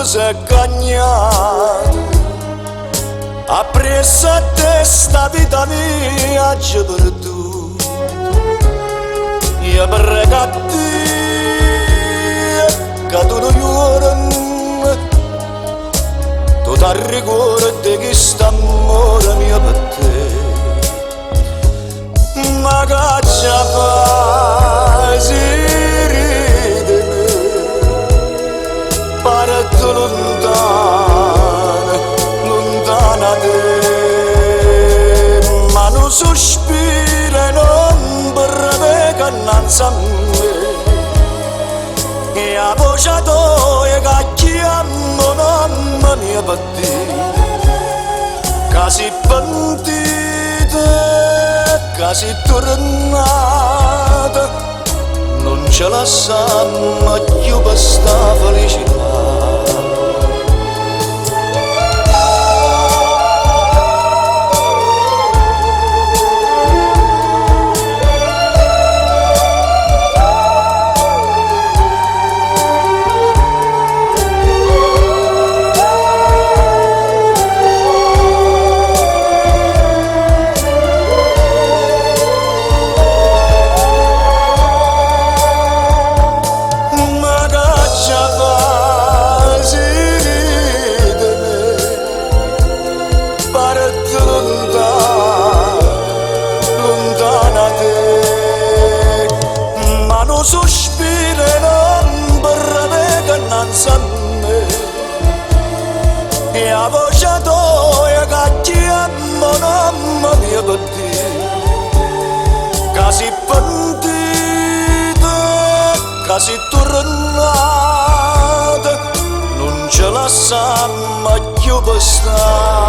sei cagnato, appresso a te sta vita mia c'è perduto. Io prego a te che tu non llori, tu ti ricordi che sta amore mio per te. Ma che ci fai se ridi me, pare tu lontana, lontana te. Ma non sospira non per me che innanzi a me, e a voce tua che chiamo mamma mia per te. Che si pentita, che si tornata, non ce la sanno più per sta felicità. Sospira non per me che innanzi a me, e a voce tua che chiamo mamma mia per te. Che si pentita, che si tornata, non ce la sanno più per stare.